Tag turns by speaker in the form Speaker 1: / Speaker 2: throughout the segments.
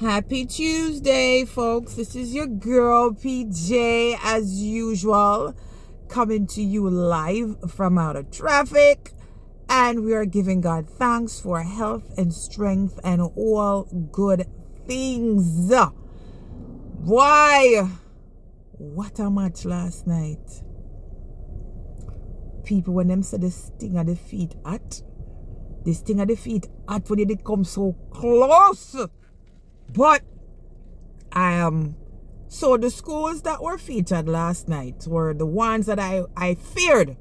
Speaker 1: Happy Tuesday, folks. This is your girl, PJ, as usual, coming to you live from out of traffic. And we are giving God thanks for health and strength and all good things. Why? What a match last night. People, when them say this thing at the feet at, when they did come so close. But so the schools that were featured last night were the ones that I feared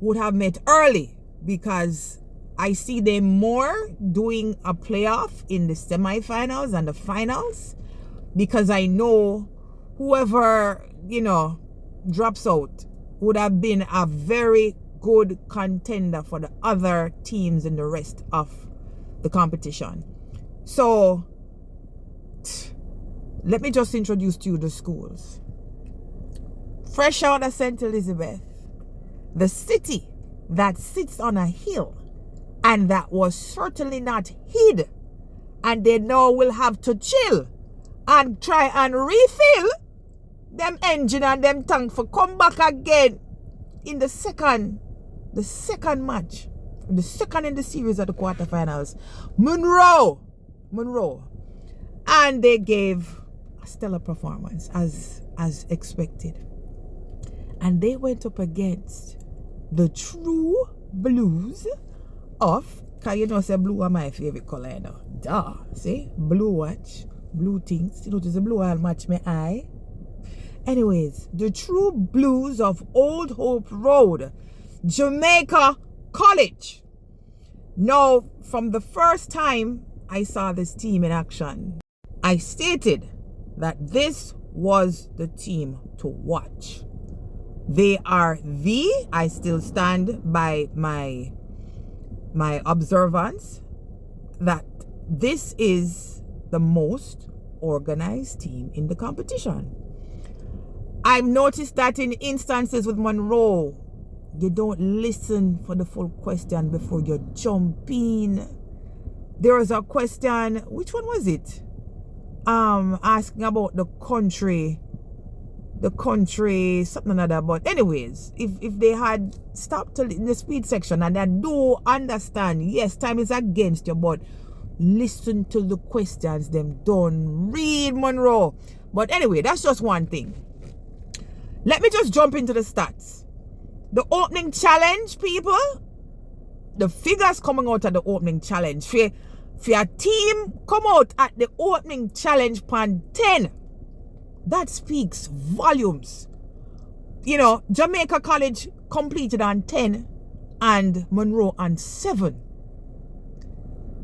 Speaker 1: would have met early, because I see them more doing a playoff in the semifinals and the finals, because I know whoever, drops out would have been a very good contender for the other teams in the rest of the competition. So let me just introduce to you the schools. Fresh out of St. Elizabeth, the city that sits on a hill and that was certainly not hid, and they now will have to chill and try and refill them engine and them tank for come back again in the second match, the second in the series of the quarterfinals. Monroe, and they gave a stellar performance as expected, and they went up against the True Blues of, cause you know say blue are my favorite color, see, blue watch, blue things, you know, there's a blue I'll match my eye. Anyways, the True Blues of Old Hope Road, Jamaica College. Now, from the first time I saw this team in action, I stated that this was the team to watch. They are I still stand by my observance that this is the most organized team in the competition. I've noticed that in instances with Monroe, you don't listen for the full question before you jump in. There was a question, which one was it? Asking about the country, something like that. But anyways, if they had stopped in the speed section, and I do understand, yes, time is against you, but listen to the questions, them don't read Monroe. But anyway, that's just one thing. Let me just jump into the stats. The opening challenge, people, the figures coming out of the opening challenge, for a team come out at the opening challenge pan 10, that speaks volumes. You know, Jamaica College completed on 10 and Monroe on 7.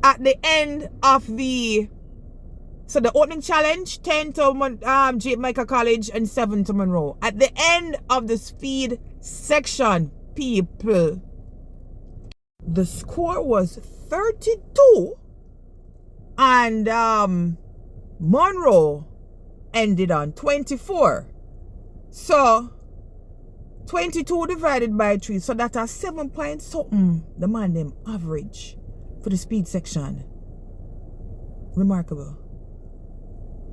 Speaker 1: At the end of the opening challenge, 10 to Jamaica College and 7 to Monroe. At the end of the speed section, people, the score was 32 and Monroe ended on 24. So 22 divided by 3, so that's a 7 point something the man them average for the speed section. Remarkable.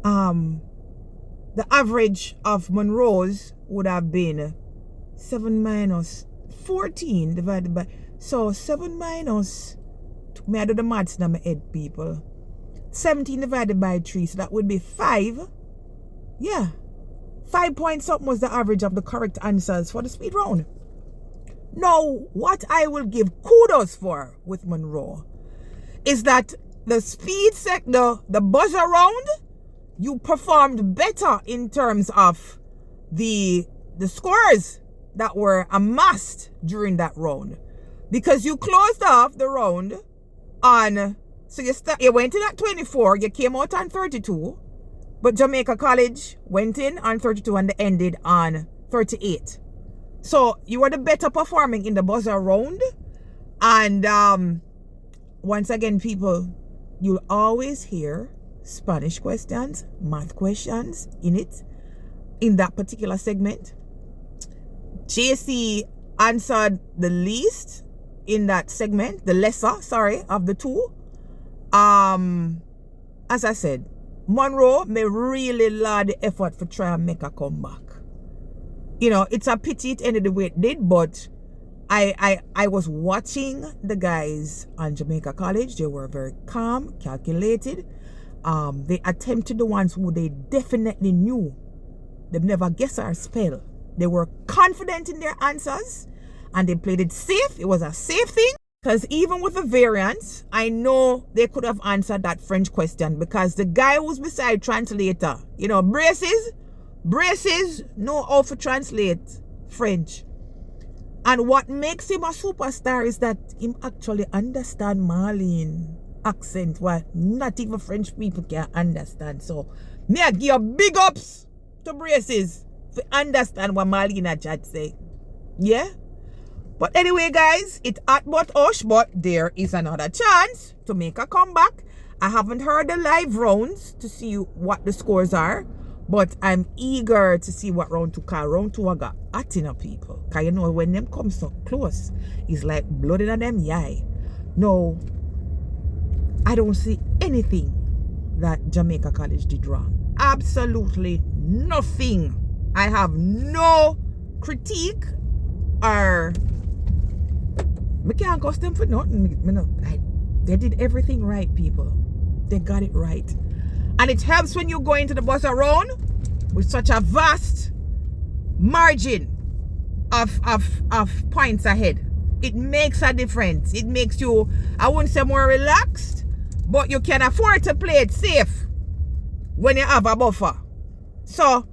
Speaker 1: The average of Monroe's would have been 7 minus 14 divided by, so 7 minus, may I do the maths in my head, people, 17 divided by 3, so that would be 5. Yeah, 5 point something was the average of the correct answers for the speed round. Now, what I will give kudos for with Monroe is that the speed the buzzer round, you performed better in terms of the scores that were amassed during that round, because you closed off the round on, so you went in at 24, you came out on 32, but Jamaica College went in on 32 and they ended on 38. So you were the better performing in the buzzer round. And once again, people, you'll always hear Spanish questions, math questions in that particular segment. JC answered the least in that segment, the lesser, of the two. As I said, Monroe may really laud the effort for try and make a comeback. You know, it's a pity it ended the way it did, but I was watching the guys on Jamaica College. They were very calm, calculated. They attempted the ones who they definitely knew. They've never guessed or spell. They were confident in their answers and they played it safe. It was a safe thing. Because even with the variants, I know they could have answered that French question because the guy who's beside translator, you know, braces, know how to translate French. And what makes him a superstar is that him actually understand Marlene accent, what not even French people can understand. So, me I give you big ups to braces to understand what Marlene had say. Yeah? But anyway, guys, it's at but hush, but there is another chance to make a comeback. I haven't heard the live rounds to see what the scores are, but I'm eager to see what round 2 call. Round 2 I got acting up people. Because you know when them come so close, it's like blood in them yai. No, I don't see anything that Jamaica College did wrong. Absolutely nothing. I have no critique or I can't cost them for nothing. They did everything right, people. They got it right. And it helps when you go into the bus around with such a vast margin of points ahead. It makes a difference. It makes you, I wouldn't say more relaxed, but you can afford to play it safe when you have a buffer. So,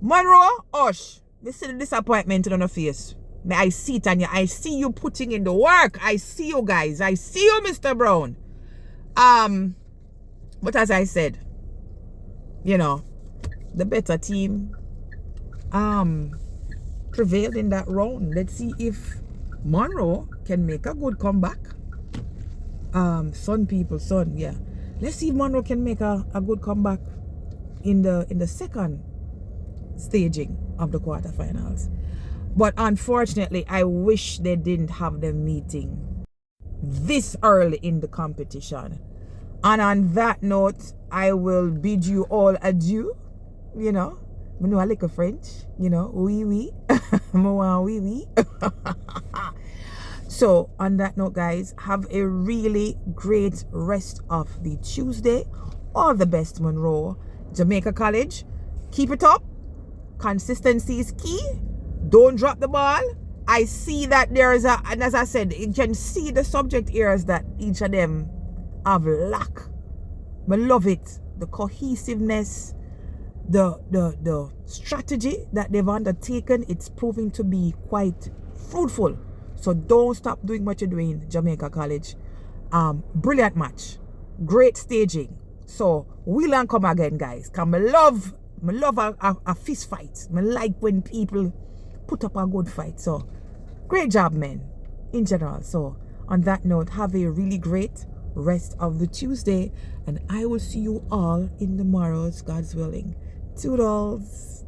Speaker 1: Monroe, hush. You see the disappointment on your face. I see it on you. I see you putting in the work. I see you guys. I see you, Mr. Brown. But as I said, you know, the better team prevailed in that round. Let's see if Monroe can make a good comeback. Son, yeah. Let's see if Monroe can make a good comeback in the second staging of the quarterfinals. But unfortunately, I wish they didn't have them meeting this early in the competition. And on that note, I will bid you all adieu. You know, I know a little French. You know, oui. Oui. So, on that note, guys, have a really great rest of the Tuesday. All the best, Monroe. Jamaica College, keep it up. Consistency is key. Don't drop the ball. I see that there is and as I said, you can see the subject areas that each of them have lack. I love it. The cohesiveness, the strategy that they've undertaken, it's proving to be quite fruitful. So don't stop doing what you're doing, Jamaica College. Brilliant match. Great staging. So we'll come again, guys. Cause I love a fist fight. I like when people put up a good fight. So great job, men, in general. So on that note, have a really great rest of the Tuesday, and I will see you all in tomorrow's, God's willing. Toodles.